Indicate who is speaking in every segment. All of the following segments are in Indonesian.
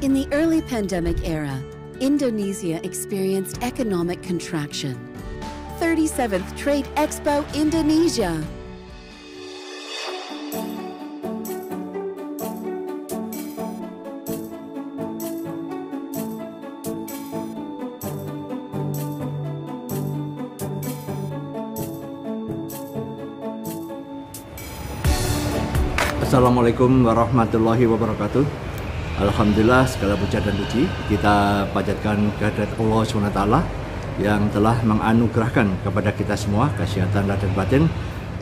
Speaker 1: In the early pandemic era, Indonesia experienced economic contraction. 37th Trade Expo Indonesia.
Speaker 2: Assalamualaikum warahmatullahi wabarakatuh. Alhamdulillah, segala puja dan puji kita panjatkan kehadirat Allah SWT yang telah menganugerahkan kepada kita semua kesehatan lahir dan batin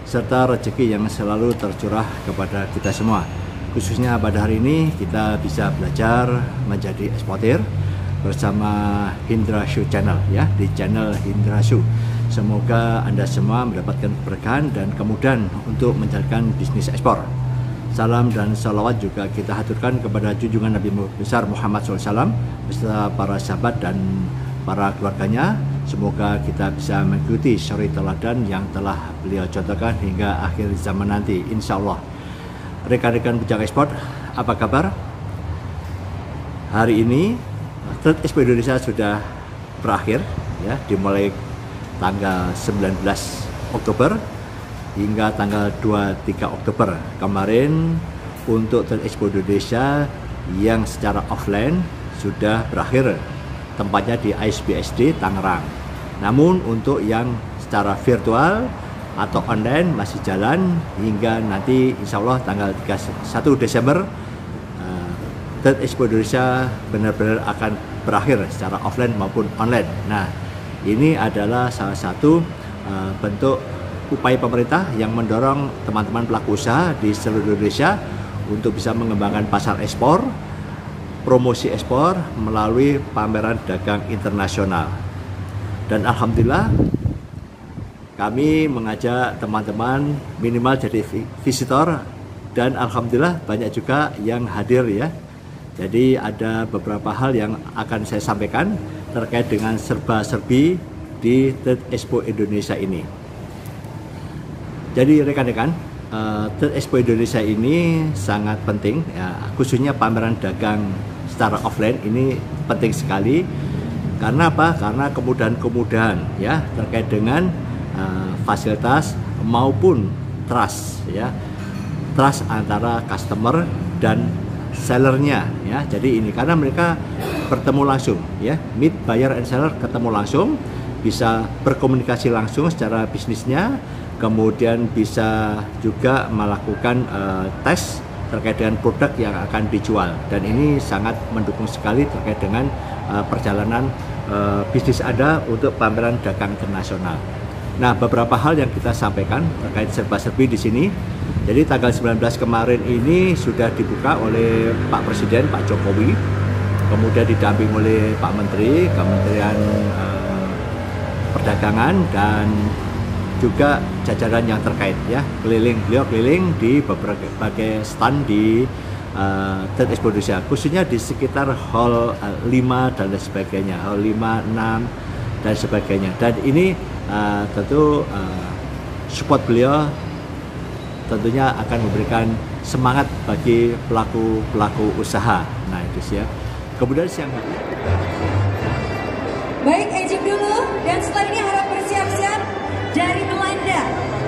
Speaker 2: serta rezeki yang selalu tercurah kepada kita semua. Khususnya pada hari ini kita bisa belajar menjadi eksportir bersama Hindra Shoe Channel, ya, di channel Hindra Shoe. Semoga Anda semua mendapatkan keberkahan dan kemudahan untuk menjalankan bisnis ekspor. Salam dan salawat juga kita haturkan kepada junjungan Nabi besar Muhammad SAW beserta para sahabat dan para keluarganya. Semoga kita bisa mengikuti suri teladan yang telah beliau contohkan hingga akhir zaman nanti, insya Allah. Rekan-rekan pejabat ekspor, apa kabar? Hari ini Trade Expo Indonesia sudah berakhir, ya, dimulai tanggal 19 Oktober hingga tanggal 23 Oktober kemarin. Untuk Trade Expo Indonesia yang secara offline sudah berakhir, tempatnya di ISBSD Tangerang. Namun untuk yang secara virtual atau online masih jalan hingga nanti insya Allah tanggal 31 Desember Trade Expo Indonesia benar-benar akan berakhir secara offline maupun online. Nah, ini adalah salah satu bentuk upaya pemerintah yang mendorong teman-teman pelaku usaha di seluruh Indonesia untuk bisa mengembangkan pasar ekspor, promosi ekspor melalui pameran dagang internasional. Dan alhamdulillah kami mengajak teman-teman minimal jadi visitor dan alhamdulillah banyak juga yang hadir, ya. Jadi ada beberapa hal yang akan saya sampaikan terkait dengan serba-serbi di Trade Expo Indonesia ini. Jadi rekan-rekan, Trade Expo Indonesia ini sangat penting, ya, khususnya pameran dagang secara offline ini penting sekali. Karena apa? Karena kemudahan-kemudahan, ya, terkait dengan fasilitas maupun trust, ya, trust antara customer dan sellernya, ya. Jadi ini karena mereka bertemu langsung, ya, meet buyer and seller, ketemu langsung, bisa berkomunikasi langsung secara bisnisnya. Kemudian bisa juga melakukan tes terkait dengan produk yang akan dijual, dan ini sangat mendukung sekali terkait dengan perjalanan bisnis Anda untuk pameran dagang internasional. Nah, beberapa hal yang kita sampaikan terkait serba-serbi di sini. Jadi tanggal 19 kemarin ini sudah dibuka oleh Pak Presiden, Pak Jokowi, kemudian didamping oleh Pak Menteri, Kementerian Perdagangan dan juga jajaran yang terkait, ya, beliau keliling di berbagai stand di Trade Expo Indonesia, khususnya di sekitar hall 5 dan lain sebagainya, hall 5, 6 dan sebagainya. Dan ini tentu support beliau tentunya akan memberikan semangat bagi pelaku usaha. Nah, itu sih, ya. Kemudian siang hari.
Speaker 3: Baik, ejek dulu dan setelah ini harap bersiap-siap dari Belanda,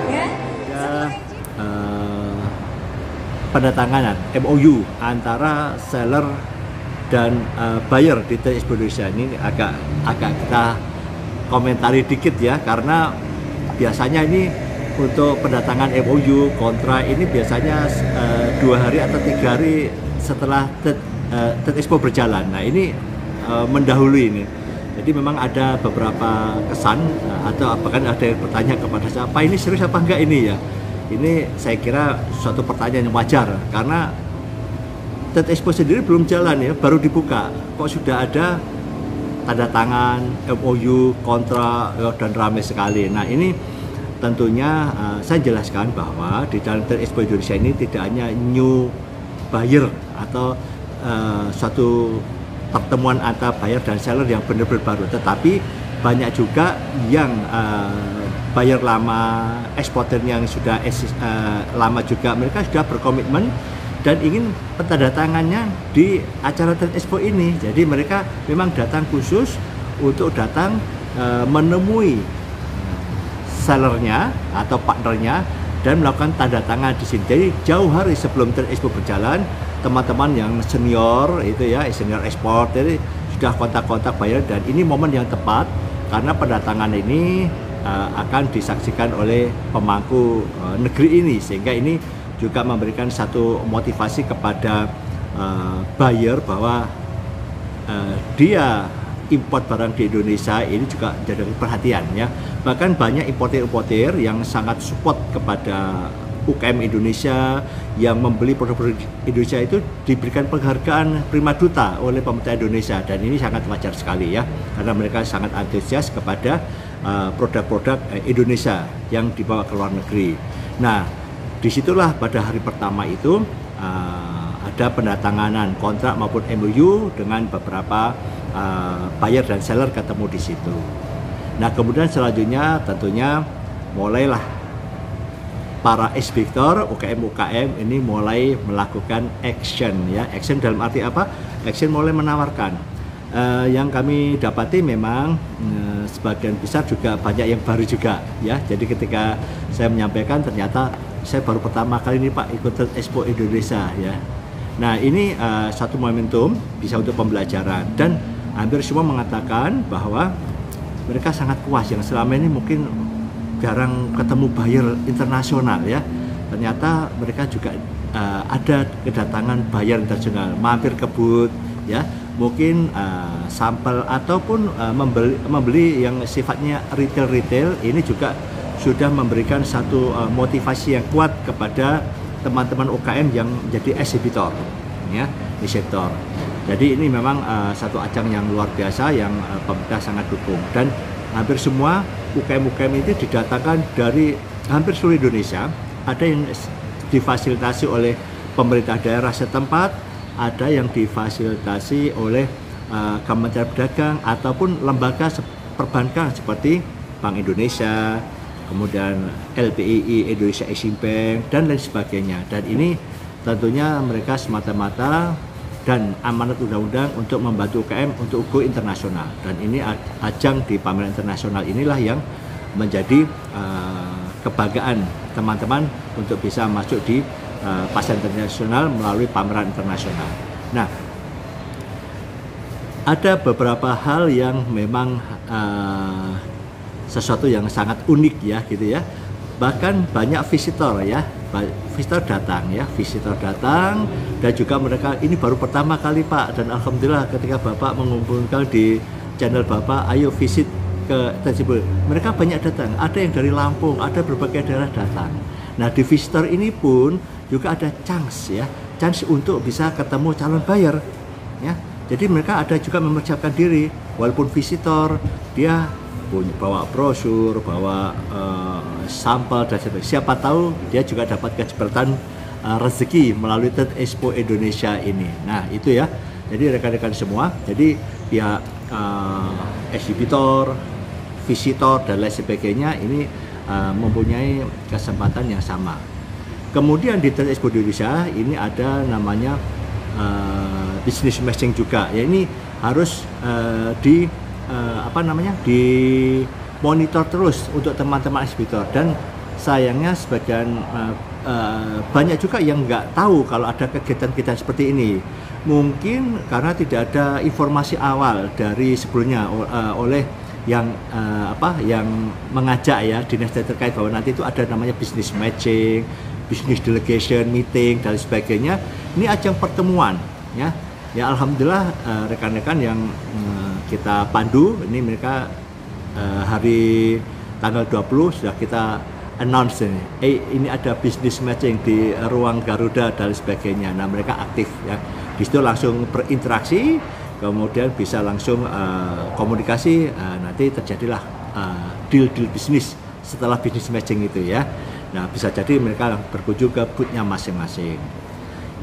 Speaker 3: ya.
Speaker 2: Penandatanganan MOU antara seller dan buyer di Trade Expo Indonesia ini agak kita komentari dikit, ya, karena biasanya ini untuk pendatangan MOU kontrak ini biasanya 2 hari atau 3 hari setelah Trade Expo berjalan. Nah, ini mendahului ini. Jadi memang ada beberapa kesan atau bahkan ada yang bertanya kepada saya, Pak, ini serius apa enggak ini, ya? Ini saya kira suatu pertanyaan yang wajar karena Trade Expo sendiri belum jalan, ya, baru dibuka. Kok sudah ada tanda tangan, MOU, kontrak, ya, dan ramai sekali. Nah, ini tentunya saya jelaskan bahwa di dalam Trade Expo Indonesia ini tidak hanya new buyer atau suatu pertemuan antara buyer dan seller yang benar-benar baru, tetapi banyak juga yang buyer lama, eksporter yang sudah lama juga, mereka sudah berkomitmen dan ingin pentandatangannya di acara Trade Expo ini. Jadi mereka memang datang khusus untuk datang menemui sellernya atau partnernya dan melakukan tanda tangan di sini. Jadi jauh hari sebelum Trade Expo berjalan, teman-teman yang senior itu ya, senior ekspor, jadi sudah kontak-kontak buyer, dan ini momen yang tepat karena pendatangan ini akan disaksikan oleh pemangku negeri ini, sehingga ini juga memberikan satu motivasi kepada buyer bahwa dia import barang di Indonesia ini juga jadi perhatian ya. Bahkan banyak importer-importer yang sangat support kepada UKM Indonesia, yang membeli produk-produk Indonesia itu diberikan penghargaan Prima Duta oleh pemerintah Indonesia, dan ini sangat wajar sekali ya, karena mereka sangat antusias kepada produk-produk Indonesia yang dibawa ke luar negeri. Nah, disitulah pada hari pertama itu ada pendatanganan kontrak maupun MOU dengan beberapa buyer dan seller ketemu di situ. Nah, kemudian selanjutnya tentunya mulailah para ekspektor UKM ini mulai melakukan action ya. Action dalam arti apa? Action mulai menawarkan. Yang kami dapati memang sebagian besar juga banyak yang baru juga ya. Jadi ketika saya menyampaikan, ternyata saya baru pertama kali ini Pak ikut Expo Indonesia ya. Nah, ini satu momentum bisa untuk pembelajaran, dan hampir semua mengatakan bahwa mereka sangat puas yang selama ini mungkin jarang ketemu buyer internasional ya. Ternyata mereka juga ada kedatangan buyer internasional, mampir ke booth ya, mungkin sampel ataupun membeli yang sifatnya retail ini juga sudah memberikan satu motivasi yang kuat kepada teman-teman UKM yang menjadi eksibitor ya di sektor. Jadi ini memang satu ajang yang luar biasa yang pemerintah sangat dukung, dan hampir semua UKM-UKM itu didatangkan dari hampir seluruh Indonesia. Ada yang difasilitasi oleh pemerintah daerah setempat, ada yang difasilitasi oleh Kementerian Perdagangan ataupun lembaga perbankan seperti Bank Indonesia, kemudian LPII, Indonesia Exim Bank, dan lain sebagainya. Dan ini tentunya mereka semata-mata dan amanat undang-undang untuk membantu UKM untuk go internasional, dan ini ajang di pameran internasional inilah yang menjadi kebanggaan teman-teman untuk bisa masuk di pasar internasional melalui pameran internasional. Nah, ada beberapa hal yang memang sesuatu yang sangat unik ya gitu ya. Bahkan banyak visitor ya, visitor datang, dan juga mereka ini baru pertama kali Pak, dan alhamdulillah ketika Bapak mengumpulkan di channel Bapak, ayo visit ke Tanjibur, mereka banyak datang, ada yang dari Lampung, ada berbagai daerah datang. Nah, di visitor ini pun juga ada chance untuk bisa ketemu calon buyer ya. Jadi mereka ada juga mempersiapkan diri, walaupun visitor dia bawa brosur, bawa sampel dan sebagainya. Siapa tahu dia juga dapat kesempatan rezeki melalui Trade Expo Indonesia ini. Nah, itu ya. Jadi rekan-rekan semua, jadi pihak eksibitor, visitor dan lain sebagainya ini mempunyai kesempatan yang sama. Kemudian di Trade Expo Indonesia ini ada namanya business matching juga. Ya, ini harus dimonitor terus untuk teman-teman eksibitor, dan sayangnya sebagian banyak juga yang nggak tahu kalau ada kegiatan-kegiatan seperti ini, mungkin karena tidak ada informasi awal dari sebelumnya oleh yang yang mengajak ya dinas terkait bahwa nanti itu ada namanya business matching, business delegation meeting dan sebagainya. Ini ajang pertemuan ya. Ya, alhamdulillah rekan-rekan yang kita pandu ini mereka hari tanggal 20 sudah kita announce ini ada business matching di ruang Garuda dan sebagainya. Nah, mereka aktif ya. Di situ langsung berinteraksi, kemudian bisa langsung komunikasi, nanti terjadilah deal-deal bisnis setelah business matching itu ya. Nah, bisa jadi mereka berkunjung ke booth-nya masing-masing.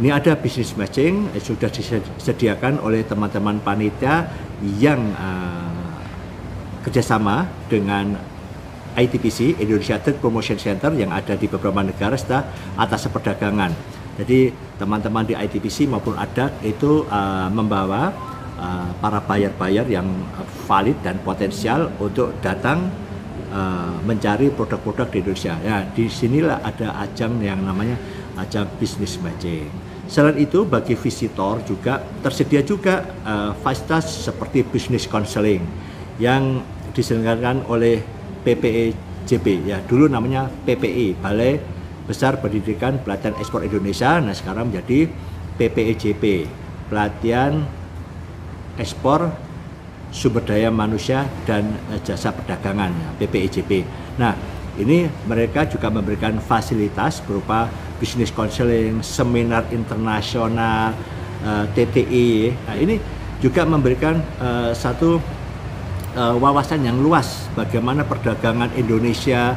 Speaker 2: Ini ada business matching sudah disediakan oleh teman-teman panitia yang kerjasama dengan ITPC, Indonesia Trade Promotion Center, yang ada di beberapa negara atas perdagangan. Jadi teman-teman di ITPC maupun ADAC itu membawa para buyer-buyer yang valid dan potensial untuk datang mencari produk-produk di Indonesia. Ya, di sinilah ada ajang yang namanya ajang business matching. Selain itu, bagi visitor juga tersedia juga fasilitas seperti business counseling yang diselenggarakan oleh PPEJP, ya dulu namanya PPI, Balai Besar Pendidikan Pelatihan Ekspor Indonesia. Nah, sekarang menjadi PPEJP, Pelatihan Ekspor Sumber Daya Manusia dan Jasa Perdagangan, ya, PPEJP. Nah, ini mereka juga memberikan fasilitas berupa business counseling, seminar internasional, TTI. Nah, ini juga memberikan satu wawasan yang luas bagaimana perdagangan Indonesia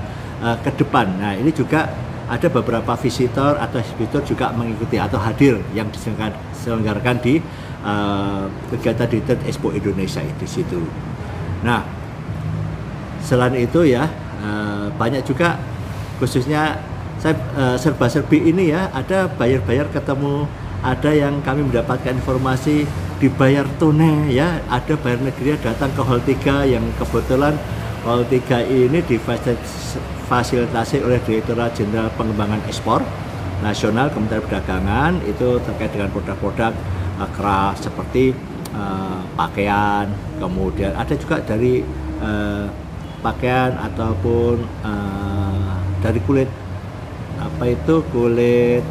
Speaker 2: ke depan. Nah, ini juga ada beberapa visitor atau ekshibitor juga mengikuti atau hadir yang diselenggarakan di kegiatan di Trade Expo Indonesia di situ. Nah, selain itu ya banyak juga, khususnya saya serba-serbi ini ya, ada buyer-buyer ketemu, ada yang kami mendapatkan informasi dibayar tunai ya, ada buyer negeri datang ke Hall 3 yang kebetulan Hall 3 ini difasilitasi oleh Direktorat Jenderal Pengembangan Ekspor Nasional Kementerian Perdagangan, itu terkait dengan produk-produk keras seperti pakaian, kemudian ada juga dari pakaian ataupun dari kulit kulit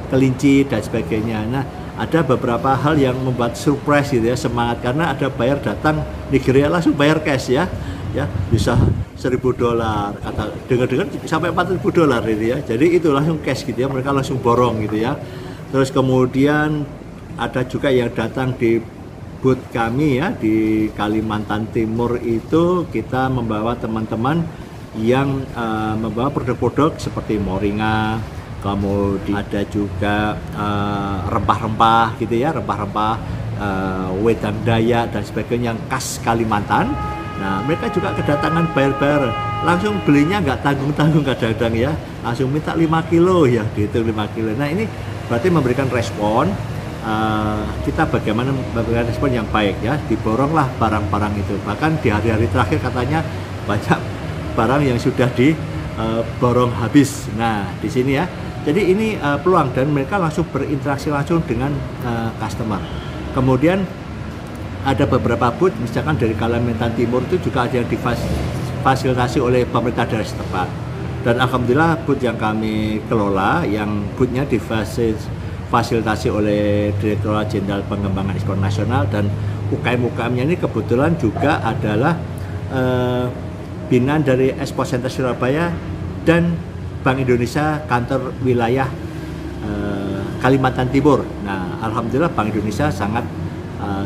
Speaker 2: kelinci dan sebagainya. Nah, ada beberapa hal yang membuat surprise gitu ya, semangat, karena ada buyer datang Nigeria langsung bayar cash ya bisa $1.000, kata dengar-dengar sampai $4.000 gitu ya. Jadi itu langsung cash gitu ya, mereka langsung borong gitu ya. Terus kemudian ada juga yang datang di booth kami ya di Kalimantan Timur, itu kita membawa teman-teman yang membawa produk-produk seperti moringa, kemudian ada juga rempah-rempah gitu ya, rempah-rempah wedang Dayak dan sebagainya yang khas Kalimantan. Nah, mereka juga kedatangan buyer-buyer, langsung belinya nggak tanggung-tanggung kadang-kadang ya, langsung minta 5 kilo ya, dihitung 5 kilo. Nah, ini berarti memberikan respon, kita bagaimana memberikan respon yang baik ya, diboronglah barang-barang itu. Bahkan di hari-hari terakhir katanya banyak barang yang sudah diborong habis. Nah, di sini ya, jadi ini peluang, dan mereka langsung berinteraksi langsung dengan customer. Kemudian ada beberapa booth, misalkan dari Kalimantan Timur itu juga ada yang difasilitasi oleh pemerintah daerah setempat. Dan alhamdulillah booth yang kami kelola, yang boothnya difasilitasi oleh Direktorat Jenderal Pengembangan Ekspor Nasional, dan UKM-UKM-nya ini kebetulan juga adalah binaan dari Expo Center Surabaya dan Bank Indonesia kantor wilayah Kalimantan Timur. Nah, alhamdulillah Bank Indonesia sangat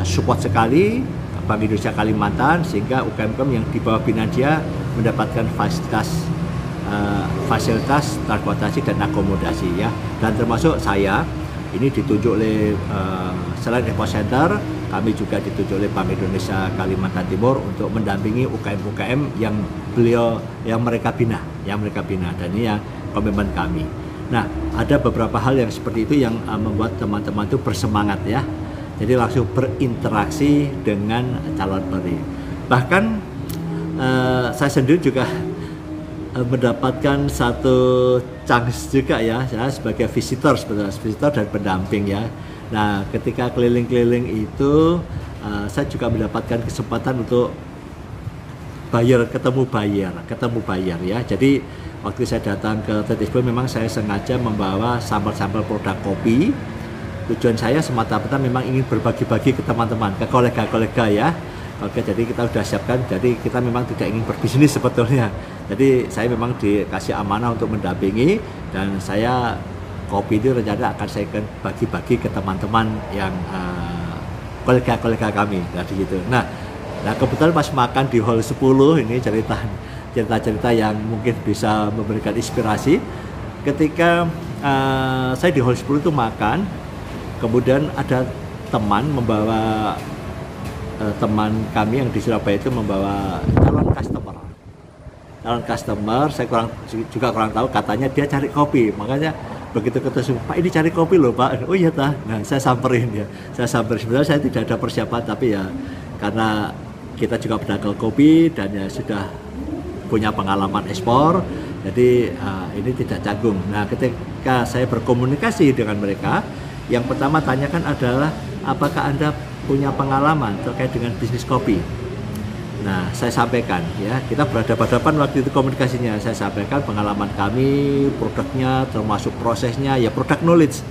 Speaker 2: support sekali Bank Indonesia Kalimantan, sehingga UKM-UKM yang di bawah binaan dia mendapatkan fasilitas transportasi dan akomodasi ya. Dan termasuk saya ini ditunjuk oleh selain Expo Center, kami juga ditunjuk oleh Bank Indonesia Kalimantan Timur untuk mendampingi UKM-UKM yang mereka bina, dan ini yang komitmen kami. Nah, ada beberapa hal yang seperti itu yang membuat teman-teman itu bersemangat ya. Jadi langsung berinteraksi dengan calon pembeli. Bahkan saya sendiri juga mendapatkan satu chance juga ya, saya sebagai visitor dan pendamping ya. Nah, ketika keliling-keliling itu saya juga mendapatkan kesempatan untuk ketemu buyer ya. Jadi waktu saya datang ke Trade Expo memang saya sengaja membawa sampel-sampel produk kopi. Tujuan saya semata-mata memang ingin berbagi-bagi ke teman-teman, ke kolega-kolega ya. Oke, jadi kita sudah siapkan, jadi kita memang tidak ingin berbisnis sebetulnya. Jadi saya memang dikasih amanah untuk mendampingi, dan saya kopi itu rencana akan saya bagi-bagi ke teman-teman yang kolega-kolega kami tadi gitu. Nah, kebetulan pas makan di Hall 10 ini cerita-cerita yang mungkin bisa memberikan inspirasi. Ketika saya di Hall 10 itu makan, kemudian ada teman membawa teman kami yang di Surabaya itu membawa calon customer. Saya kurang tahu, katanya dia cari kopi, makanya begitu ketemu, Pak ini cari kopi loh Pak. Oh iya tah. Nah saya samperin ya. Saya samperin. Sebenarnya saya tidak ada persiapan, tapi ya karena kita juga pedagang kopi dan ya sudah punya pengalaman ekspor, jadi ini tidak canggung. Nah ketika saya berkomunikasi dengan mereka, yang pertama tanyakan adalah apakah Anda punya pengalaman terkait dengan bisnis kopi. Nah, saya sampaikan ya, kita berhadapan-hadapan waktu itu komunikasinya. Saya sampaikan pengalaman kami, produknya, termasuk prosesnya, ya product knowledge.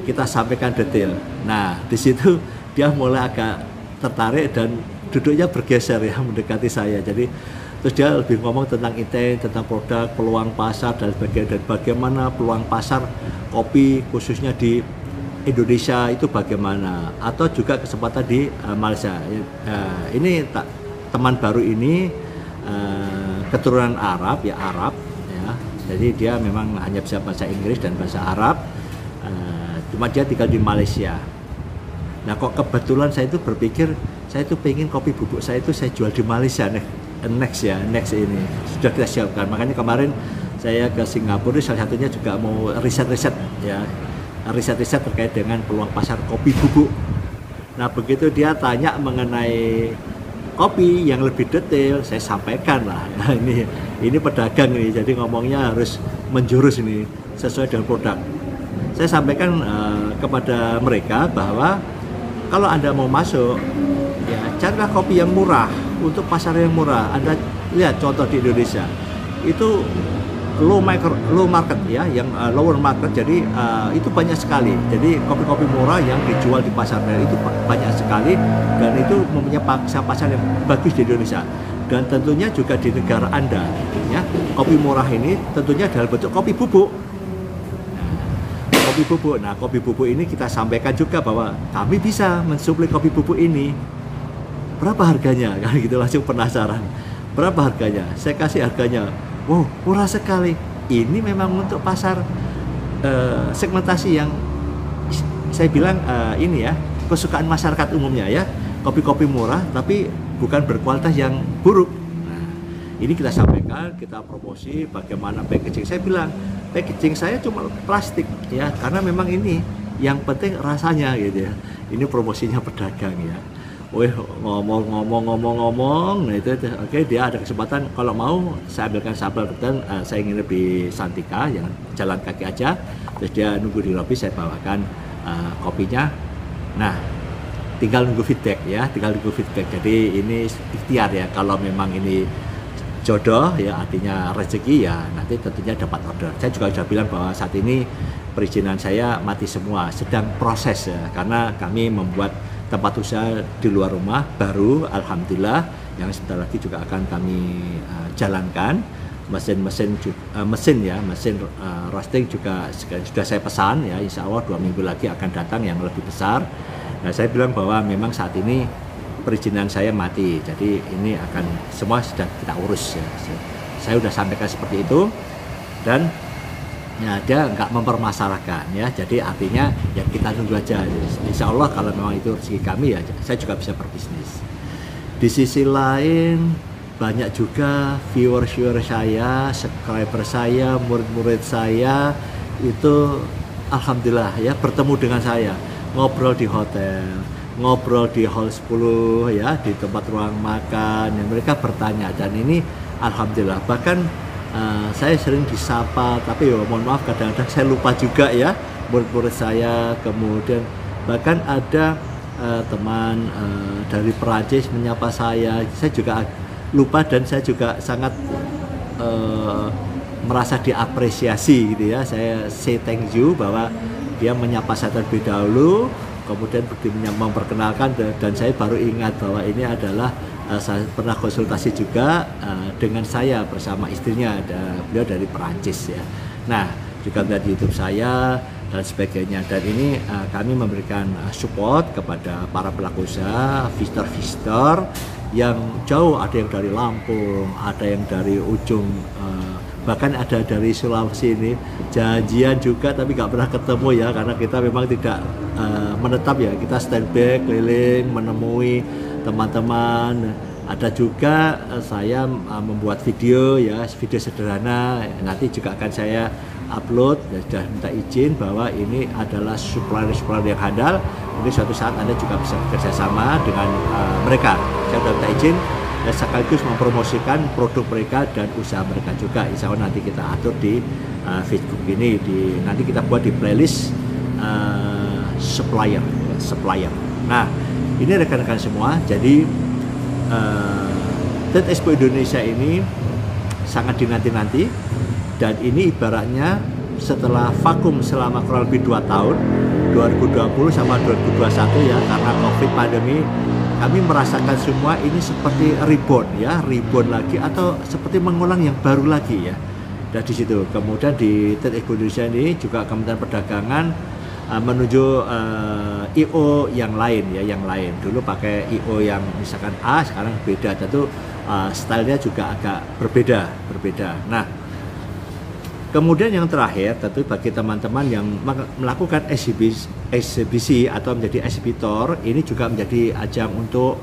Speaker 2: Kita sampaikan detail. Nah, di situ dia mulai agak tertarik dan duduknya bergeser ya, mendekati saya. Jadi terus dia lebih ngomong tentang intent, tentang produk, peluang pasar dan sebagainya, dan bagaimana peluang pasar kopi khususnya di Indonesia itu bagaimana, atau juga kesempatan di Malaysia. Ini teman baru ini keturunan Arab ya, jadi dia memang hanya bisa bahasa Inggris dan bahasa Arab, cuma dia tinggal di Malaysia. Nah kok kebetulan saya itu berpikir saya itu pengen kopi bubuk saya itu saya jual di Malaysia next ini sudah kita siapkan. Makanya kemarin saya ke Singapura, salah satunya juga mau riset terkait dengan peluang pasar kopi bubuk. Nah begitu dia tanya mengenai kopi yang lebih detail, saya sampaikan lah. Nah, ini pedagang ini, jadi ngomongnya harus menjurus ini sesuai dengan produk. Saya sampaikan kepada mereka bahwa kalau Anda mau masuk, ya carilah kopi yang murah untuk pasar yang murah. Anda lihat contoh di Indonesia itu low market ya, yang lower market, jadi itu banyak sekali. Jadi kopi-kopi murah yang dijual di pasar itu banyak sekali, dan itu mempunyai pasar yang bagus di Indonesia. Dan tentunya juga di negara Anda ya, kopi murah ini tentunya dalam bentuk kopi bubuk. Nah, kopi bubuk ini kita sampaikan juga bahwa kami bisa mensuplai kopi bubuk ini. Berapa harganya? Kan gitu, langsung penasaran. Berapa harganya? Saya kasih harganya. Wow, murah sekali. Ini memang untuk pasar segmentasi yang saya bilang ini ya, kesukaan masyarakat umumnya ya. Kopi-kopi murah tapi bukan berkualitas yang buruk. Nah, ini kita sampaikan, kita promosi bagaimana packaging. Saya bilang, packaging saya cuma plastik ya, karena memang ini yang penting rasanya gitu ya. Ini promosinya pedagang ya. Wih, ngomong, nah itu oke, dia ada kesempatan kalau mau saya ambilkan sampel, dan saya ingin lebih Santika yang jalan kaki aja, terus dia nunggu di lobi, saya bawakan kopinya. Nah tinggal nunggu feedback ya, jadi ini ikhtiar ya, kalau memang ini jodoh ya, artinya rezeki ya, nanti tentunya dapat order. Saya juga sudah bilang bahwa saat ini perizinan saya mati semua, sedang proses ya, karena kami membuat tempat usaha di luar rumah baru, alhamdulillah, yang sebentar lagi juga akan kami jalankan. Mesin roasting juga sudah saya pesan ya, insya Allah 2 minggu lagi akan datang yang lebih besar. Nah saya bilang bahwa memang saat ini perizinan saya mati, jadi ini akan semua sudah kita urus ya. Saya sudah sampaikan seperti itu, dan ya dia nggak mempermasalahkan ya, jadi artinya ya kita tunggu aja. Insya Allah kalau memang itu rezeki kami ya, saya juga bisa berbisnis. Di sisi lain banyak juga viewer saya, subscriber saya, murid-murid saya itu alhamdulillah ya bertemu dengan saya, ngobrol di hotel, ngobrol di hall 10 ya, di tempat ruang makan, ya, mereka bertanya, dan ini alhamdulillah. Bahkan saya sering disapa, tapi ya mohon maaf kadang-kadang saya lupa juga ya murid-murid saya. Kemudian bahkan ada teman dari Perancis menyapa saya juga lupa, dan saya juga sangat merasa diapresiasi gitu ya. Saya say thank you bahwa dia menyapa saya terlebih dahulu, kemudian memperkenalkan, dan saya baru ingat bahwa ini adalah saya pernah konsultasi juga dengan saya bersama istrinya, beliau dari Perancis ya. Nah juga melihat YouTube saya dan sebagainya, dan ini kami memberikan support kepada para pelaku usaha, visitor yang jauh, ada yang dari Lampung, ada yang dari ujung, bahkan ada dari Sulawesi ini, janjian juga tapi nggak pernah ketemu ya, karena kita memang tidak menetap ya, kita standby keliling menemui teman-teman. Ada juga saya membuat video ya, video sederhana, nanti juga akan saya upload, sudah minta izin bahwa ini adalah supplier yang handal. Mungkin suatu saat Anda juga bisa bekerja sama dengan mereka. Saya sudah minta izin dan sekaligus mempromosikan produk mereka dan usaha mereka juga. Insya Allah nanti kita atur di Facebook ini, nanti kita buat di playlist supplier. Nah, ini rekan-rekan semua. Jadi Trade Expo Indonesia ini sangat dinanti-nanti, dan ini ibaratnya setelah vakum selama kurang lebih 2 tahun, 2020 sama 2021 ya, karena COVID pandemi, kami merasakan semua ini seperti rebound lagi, atau seperti mengulang yang baru lagi ya. Dan di situ kemudian di Trade Expo Indonesia ini juga Kementerian Perdagangan menuju IO yang lain ya, yang lain. Dulu pakai IO yang misalkan A, sekarang beda, tentu stylenya juga agak berbeda. Nah, kemudian yang terakhir tentu bagi teman-teman yang melakukan eksibisi atau menjadi eksibitor, ini juga menjadi ajang untuk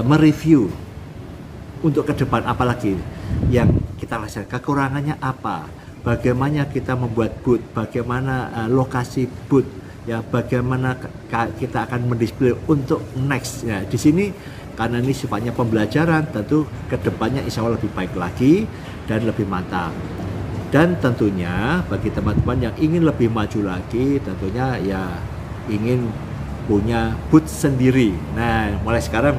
Speaker 2: mereview untuk ke depan, apalagi yang kita laksanakan, kekurangannya apa, bagaimana kita membuat booth, bagaimana lokasi booth, ya, bagaimana kita akan mendisplay untuk next. Ya, di sini karena ini sifatnya pembelajaran, tentu kedepannya insya Allah lebih baik lagi dan lebih mantap. Dan tentunya bagi teman-teman yang ingin lebih maju lagi, tentunya ya ingin punya booth sendiri. Nah, mulai sekarang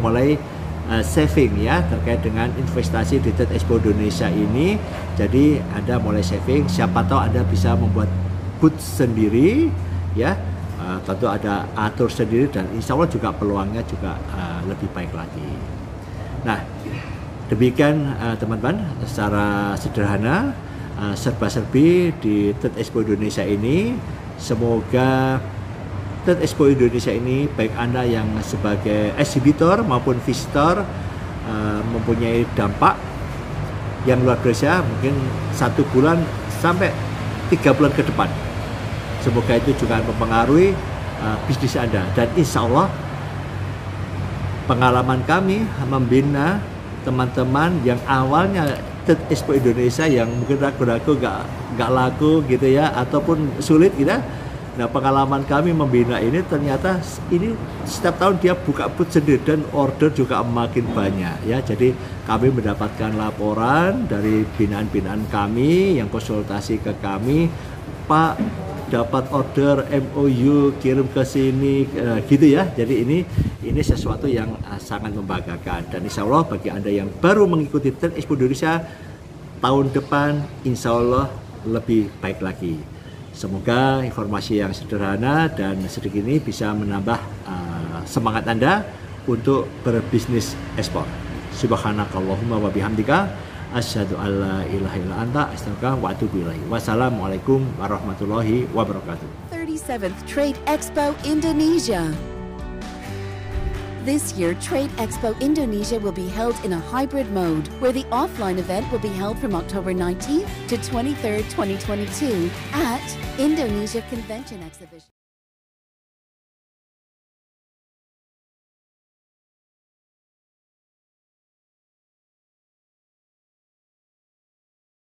Speaker 2: saving ya terkait dengan investasi di Trade Expo Indonesia ini. Jadi Anda mulai saving, siapa tahu Anda bisa membuat booth sendiri ya. Tentu ada atur sendiri, dan insya Allah juga peluangnya juga lebih baik lagi. Nah, demikian teman-teman secara sederhana serba-serbi di Trade Expo Indonesia ini. Semoga Trade Expo Indonesia ini, baik Anda yang sebagai eksibitor maupun visitor, mempunyai dampak yang luar biasa, mungkin 1 bulan sampai 3 bulan ke depan. Semoga itu juga mempengaruhi bisnis Anda, dan insya Allah pengalaman kami membina teman-teman yang awalnya Trade Expo Indonesia yang mungkin ragu-ragu nggak laku gitu ya, ataupun sulit gitu. Nah, pengalaman kami membina ini ternyata ini setiap tahun dia buka booth sendiri dan order juga makin banyak ya. Jadi kami mendapatkan laporan dari binaan-binaan kami yang konsultasi ke kami, Pak dapat order MOU kirim ke sini gitu ya. Jadi ini sesuatu yang sangat membanggakan, dan insya Allah bagi Anda yang baru mengikuti Trade Expo Indonesia tahun depan insya Allah lebih baik lagi. Semoga informasi yang sederhana dan sedikit ini bisa menambah semangat Anda untuk berbisnis ekspor. Subhanakallahumma wa bihamdika asyhadu an la ilaha illa anta astaghfiruka wa atubu ilaik. Wassalamualaikum warahmatullahi wabarakatuh.
Speaker 1: 37th Trade Expo Indonesia. This year, Trade Expo Indonesia will be held in a hybrid mode, where the offline event will be held from October 19th to 23rd, 2022 at Indonesia Convention Exhibition.